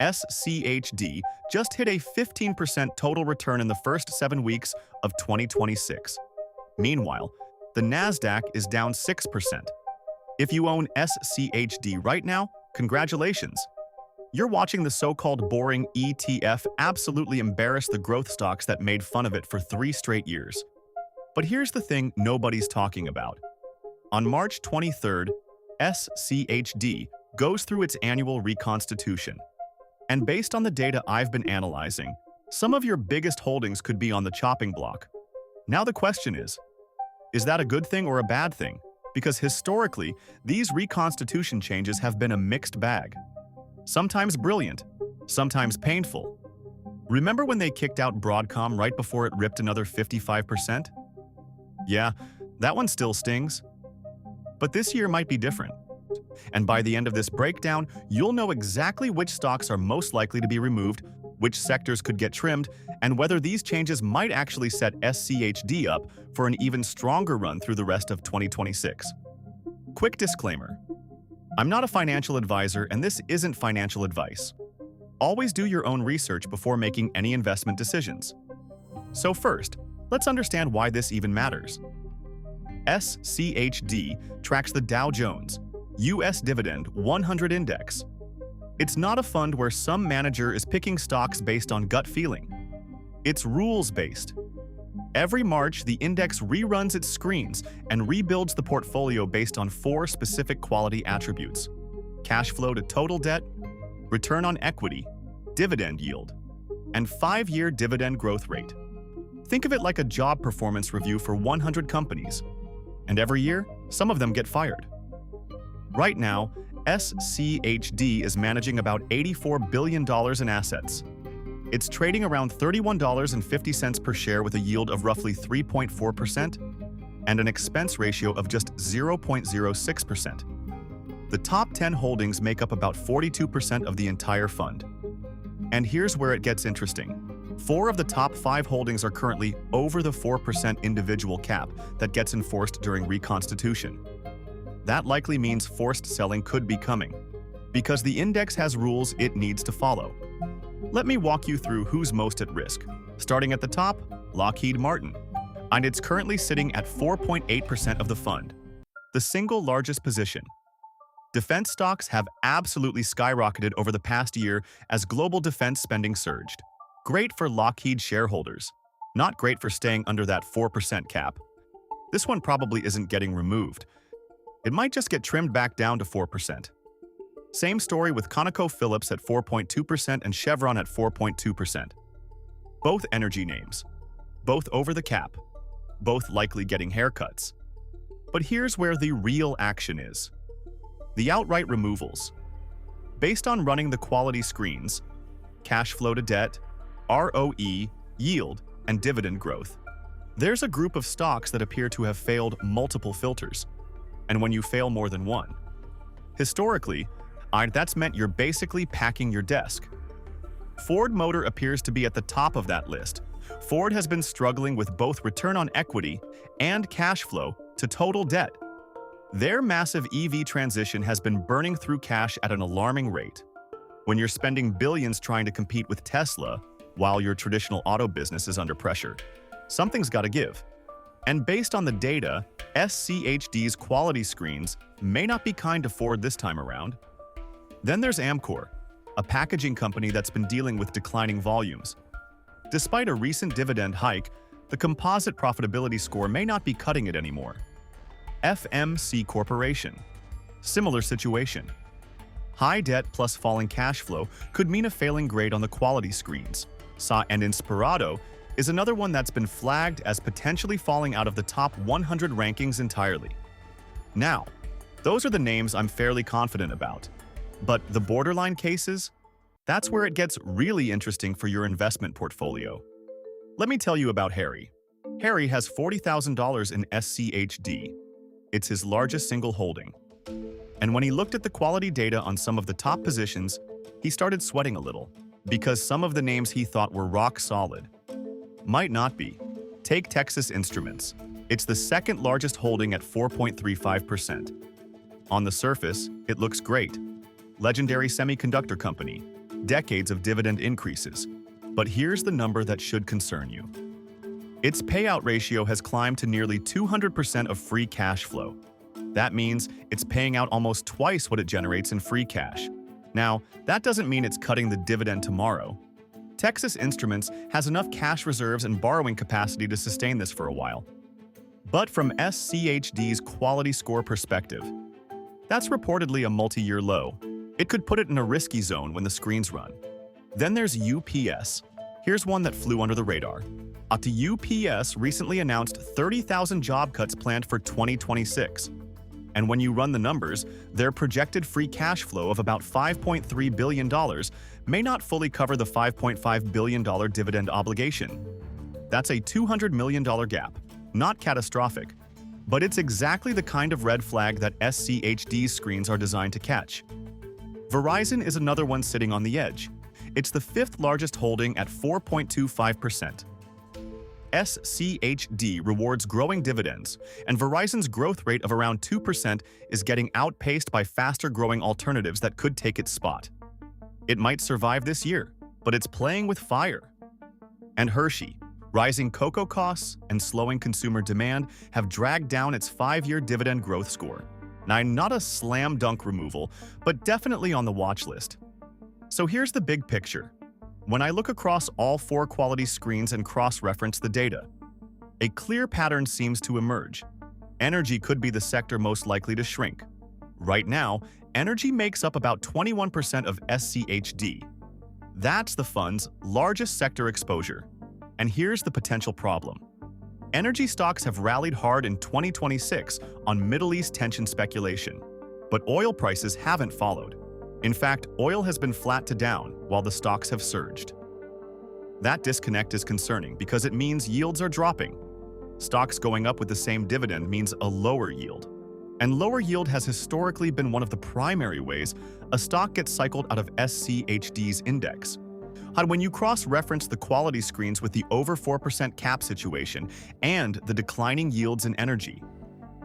SCHD just hit a 15% total return in the first 7 weeks of 2026. Meanwhile, the Nasdaq is down 6%. If you own SCHD right now, congratulations. You're watching the so-called boring ETF absolutely embarrass the growth stocks that made fun of it for 3 straight years. But here's the thing nobody's talking about. On March 23rd, SCHD goes through its annual Reconstitution. And based on the data I've been analyzing, some of your biggest holdings could be on the chopping block. Now the question is that a good thing or a bad thing? Because historically, these reconstitution changes have been a mixed bag. Sometimes brilliant, sometimes painful. Remember when they kicked out Broadcom right before it ripped another 55%? Yeah, that one still stings. But this year might be different. And by the end of this breakdown, you'll know exactly which stocks are most likely to be removed, which sectors could get trimmed, and whether these changes might actually set SCHD up for an even stronger run through the rest of 2026. Quick disclaimer. I'm not a financial advisor, and this isn't financial advice. Always do your own research before making any investment decisions. So first, let's understand why this even matters. SCHD tracks the Dow Jones US Dividend 100 Index. It's not a fund where some manager is picking stocks based on gut feeling. It's rules-based. Every March, the index reruns its screens and rebuilds the portfolio based on 4 specific quality attributes: cash flow to total debt, return on equity, dividend yield, and 5-year dividend growth rate. Think of it like a job performance review for 100 companies. And every year, some of them get fired. Right now, SCHD is managing about $84 billion in assets. It's trading around $31.50 per share with a yield of roughly 3.4% and an expense ratio of just 0.06%. The top 10 holdings make up about 42% of the entire fund. And here's where it gets interesting. 4 of the top 5 holdings are currently over the 4% individual cap that gets enforced during Reconstitution. That likely means forced selling could be coming, because the index has rules it needs to follow. Let me walk you through who's most at risk. Starting at the top, Lockheed Martin, and it's currently sitting at 4.8% of the fund, the single largest position. Defense stocks have absolutely skyrocketed over the past year as global defense spending surged. Great for Lockheed shareholders, not great for staying under that 4% cap. This one probably isn't getting removed. It might just get trimmed back down to 4%. Same story with ConocoPhillips at 4.2% and Chevron at 4.2%. Both energy names, both over the cap, both likely getting haircuts. But here's where the real action is. The outright removals. Based on running the quality screens, cash flow to debt, ROE, yield, and dividend growth, there's a group of stocks that appear to have failed multiple filters. And when you fail more than one, historically, that's meant you're basically packing your desk. Ford Motor appears to be at the top of that list. Ford has been struggling with both return on equity and cash flow to total debt. Their massive EV transition has been burning through cash at an alarming rate. When you're spending billions trying to compete with Tesla while your traditional auto business is under pressure, something's got to give. And based on the data, SCHD's quality screens may not be kind to Ford this time around. Then there's Amcor, a packaging company that's been dealing with declining volumes. Despite a recent dividend hike, the composite profitability score may not be cutting it anymore. FMC Corporation. Similar situation. High debt plus falling cash flow could mean a failing grade on the quality screens. And Inspirato is another one that's been flagged as potentially falling out of the top 100 rankings entirely. Now, those are the names I'm fairly confident about. But the borderline cases? That's where it gets really interesting for your investment portfolio. Let me tell you about Harry. Harry has $40,000 in SCHD. It's his largest single holding. And when he looked at the quality data on some of the top positions, he started sweating a little, because some of the names he thought were rock solid might not be. Take Texas Instruments. It's the second largest holding at 4.35%. On the surface, it looks great. Legendary semiconductor company. decades of dividend increases. But here's the number that should concern you. Its payout ratio has climbed to nearly 200% of free cash flow. That means it's paying out almost twice what it generates in free cash. Now, that doesn't mean it's cutting the dividend tomorrow. Texas Instruments has enough cash reserves and borrowing capacity to sustain this for a while. But from SCHD's quality score perspective, that's reportedly a multi-year low. It could put it in a risky zone when the screens run. Then there's UPS. Here's one that flew under the radar. UPS recently announced 30,000 job cuts planned for 2026. And when you run the numbers, their projected free cash flow of about $5.3 billion may not fully cover the $5.5 billion dividend obligation. That's a $200 million gap. Not catastrophic, but it's exactly the kind of red flag that SCHD screens are designed to catch. Verizon is another one sitting on the edge. It's the fifth largest holding at 4.25%. SCHD rewards growing dividends, and Verizon's growth rate of around 2% is getting outpaced by faster-growing alternatives that could take its spot. It might survive this year, but it's playing with fire. And Hershey, rising cocoa costs and slowing consumer demand have dragged down its 5-year dividend growth score. Now, not a slam dunk removal, but definitely on the watch list. So here's the big picture. When I look across all 4 quality screens and cross-reference the data, a clear pattern seems to emerge. Energy could be the sector most likely to shrink. Right now, energy makes up about 21% of SCHD. That's the fund's largest sector exposure. And here's the potential problem. Energy stocks have rallied hard in 2026 on Middle East tension speculation, but oil prices haven't followed. In fact, oil has been flat to down while the stocks have surged. That disconnect is concerning because it means yields are dropping. Stocks going up with the same dividend means a lower yield. And lower yield has historically been one of the primary ways a stock gets cycled out of SCHD's index. When you cross-reference the quality screens with the over 4% cap situation and the declining yields in energy,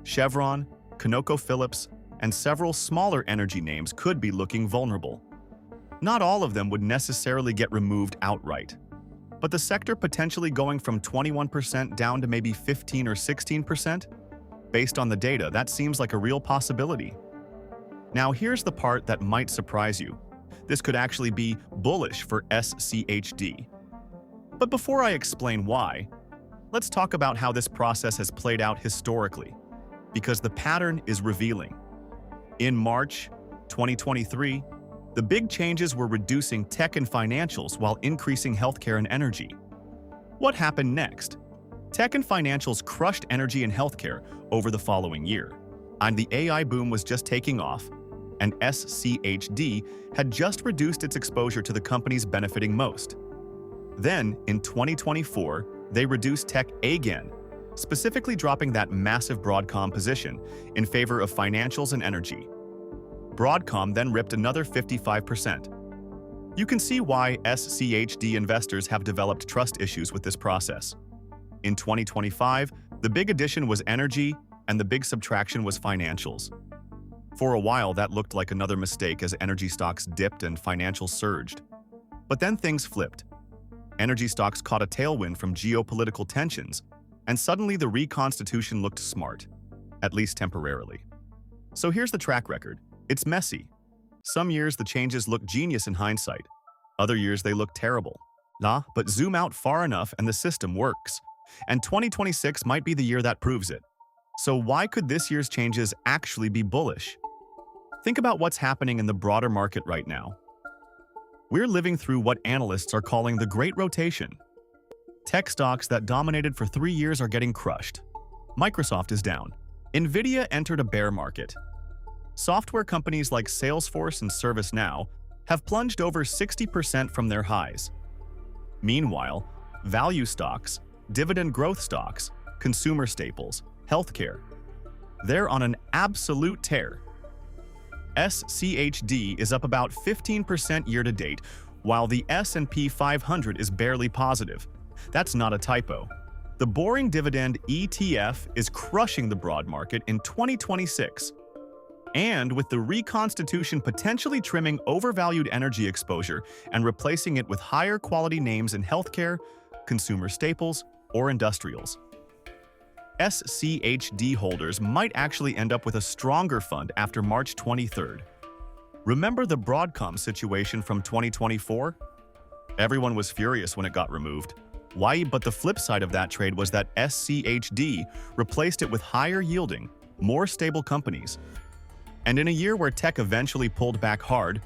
Chevron, ConocoPhillips, and several smaller energy names could be looking vulnerable. Not all of them would necessarily get removed outright, but the sector potentially going from 21% down to maybe 15 or 16%? Based on the data, that seems like a real possibility. Now here's the part that might surprise you. This could actually be bullish for SCHD. But before I explain why, let's talk about how this process has played out historically, because the pattern is revealing. In March 2023, the big changes were reducing tech and financials while increasing healthcare and energy. What happened next? Tech and financials crushed energy and healthcare over the following year, and the AI boom was just taking off, and SCHD had just reduced its exposure to the companies benefiting most. Then, in 2024, they reduced tech again, specifically dropping that massive Broadcom position in favor of financials and energy. Broadcom then ripped another 55%. You can see why SCHD investors have developed trust issues with this process. In 2025, the big addition was energy, and the big subtraction was financials. For a while, that looked like another mistake as energy stocks dipped and financials surged. But then things flipped. Energy stocks caught a tailwind from geopolitical tensions, and suddenly the Reconstitution looked smart, at least temporarily. So here's the track record. It's messy. Some years the changes look genius in hindsight. Other years they look terrible. But zoom out far enough and the system works. And 2026 might be the year that proves it. So why could this year's changes actually be bullish? Think about what's happening in the broader market right now. We're living through what analysts are calling the Great Rotation. Tech stocks that dominated for 3 years are getting crushed. Microsoft is down. Nvidia entered a bear market. Software companies like Salesforce and ServiceNow have plunged over 60% from their highs. Meanwhile, value stocks, dividend growth stocks, consumer staples, healthcare, they're on an absolute tear. SCHD is up about 15% year-to-date, while the S&P 500 is barely positive. That's not a typo. The boring dividend ETF is crushing the broad market in 2026. And with the Reconstitution potentially trimming overvalued energy exposure and replacing it with higher quality names in healthcare, consumer staples, or industrials. SCHD holders might actually end up with a stronger fund after March 23rd. Remember the Broadcom situation from 2024? Everyone was furious when it got removed. Why? But the flip side of that trade was that SCHD replaced it with higher yielding, more stable companies. And in a year where tech eventually pulled back hard,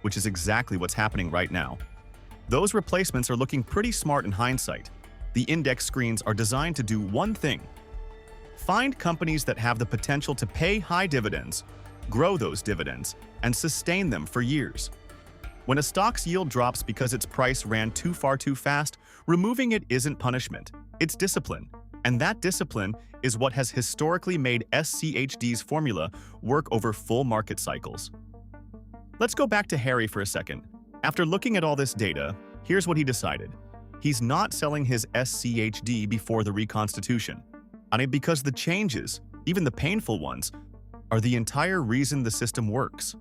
which is exactly what's happening right now, those replacements are looking pretty smart in hindsight. The index screens are designed to do one thing: find companies that have the potential to pay high dividends, grow those dividends, and sustain them for years. When a stock's yield drops because its price ran too far too fast, removing it isn't punishment, it's discipline. And that discipline is what has historically made SCHD's formula work over full market cycles. Let's go back to Harry for a second. After looking at all this data, here's what he decided. He's not selling his SCHD before the Reconstitution. Because the changes, even the painful ones, are the entire reason the system works.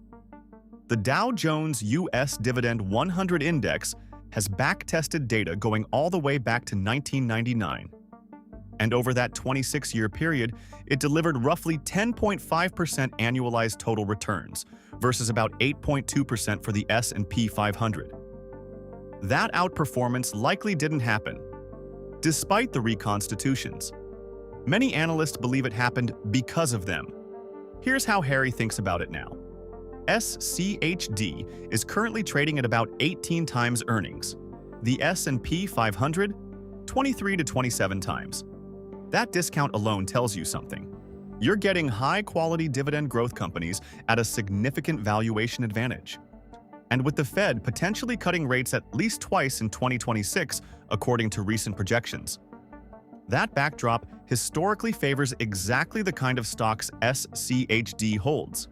The Dow Jones US Dividend 100 Index has back-tested data going all the way back to 1999. And over that 26-year period, it delivered roughly 10.5% annualized total returns versus about 8.2% for the S&P 500. That outperformance likely didn't happen, despite the reconstitutions. Many analysts believe it happened because of them. Here's how Harry thinks about it now. SCHD is currently trading at about 18 times earnings. The S&P 500, 23 to 27 times. That discount alone tells you something. You're getting high-quality dividend growth companies at a significant valuation advantage. And with the Fed potentially cutting rates at least twice in 2026, according to recent projections, that backdrop historically favors exactly the kind of stocks SCHD holds.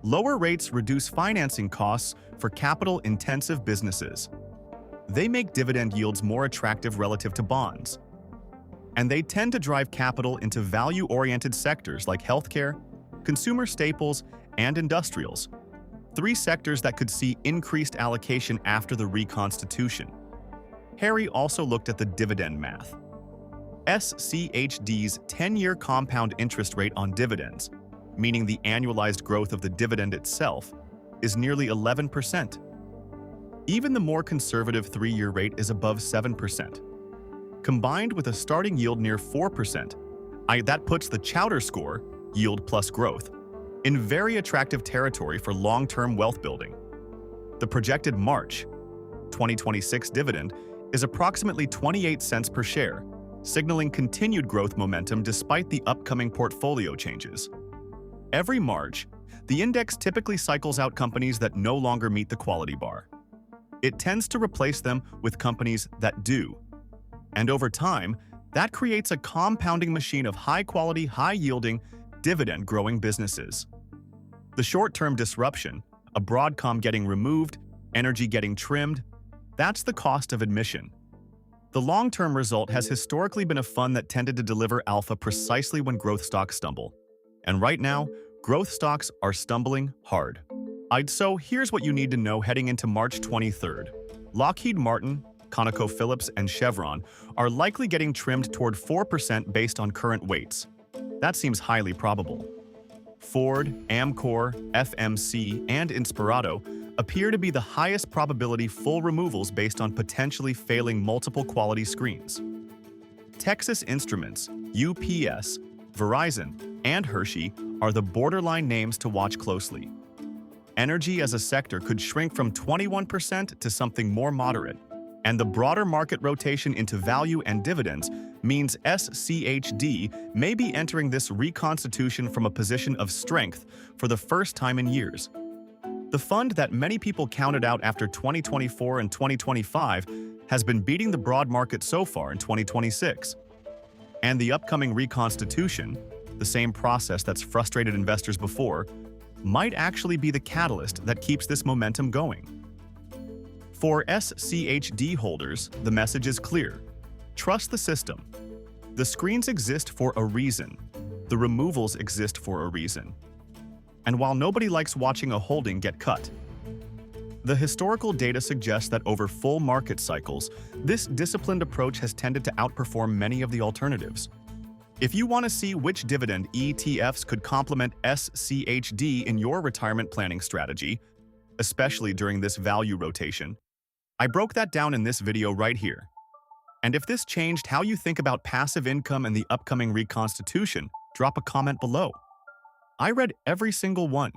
Lower rates reduce financing costs for capital-intensive businesses. They make dividend yields more attractive relative to bonds. And they tend to drive capital into value-oriented sectors like healthcare, consumer staples, and industrials, three sectors that could see increased allocation after the Reconstitution. Harry also looked at the dividend math. SCHD's 10-year compound interest rate on dividends, meaning the annualized growth of the dividend itself, is nearly 11%. Even the more conservative 3-year rate is above 7%. Combined with a starting yield near 4%, that puts the Chowder score, yield plus growth, in very attractive territory for long-term wealth building. The projected March 2026 dividend is approximately 28 cents per share, signaling continued growth momentum despite the upcoming portfolio changes. Every March, the index typically cycles out companies that no longer meet the quality bar. It tends to replace them with companies that do. And over time, that creates a compounding machine of high-quality, high-yielding, dividend-growing businesses. The short-term disruption, a Broadcom getting removed, energy getting trimmed, that's the cost of admission. The long-term result has historically been a fund that tended to deliver alpha precisely when growth stocks stumble. And right now, growth stocks are stumbling hard. So here's what you need to know heading into March 23rd. Lockheed Martin, ConocoPhillips, and Chevron are likely getting trimmed toward 4% based on current weights. That seems highly probable. Ford, Amcor, FMC, and Inspirato appear to be the highest probability full removals based on potentially failing multiple quality screens. Texas Instruments, UPS, Verizon, and Hershey are the borderline names to watch closely. Energy as a sector could shrink from 21% to something more moderate, and the broader market rotation into value and dividends means SCHD may be entering this reconstitution from a position of strength for the first time in years. The fund that many people counted out after 2024 and 2025 has been beating the broad market so far in 2026. And the upcoming reconstitution, the same process that's frustrated investors before, might actually be the catalyst that keeps this momentum going. For SCHD holders, the message is clear. Trust the system. The screens exist for a reason. The removals exist for a reason. And while nobody likes watching a holding get cut, the historical data suggests that over full market cycles, this disciplined approach has tended to outperform many of the alternatives. If you want to see which dividend ETFs could complement SCHD in your retirement planning strategy, especially during this value rotation, I broke that down in this video right here. And if this changed how you think about passive income and the upcoming Reconstitution, drop a comment below. I read every single one.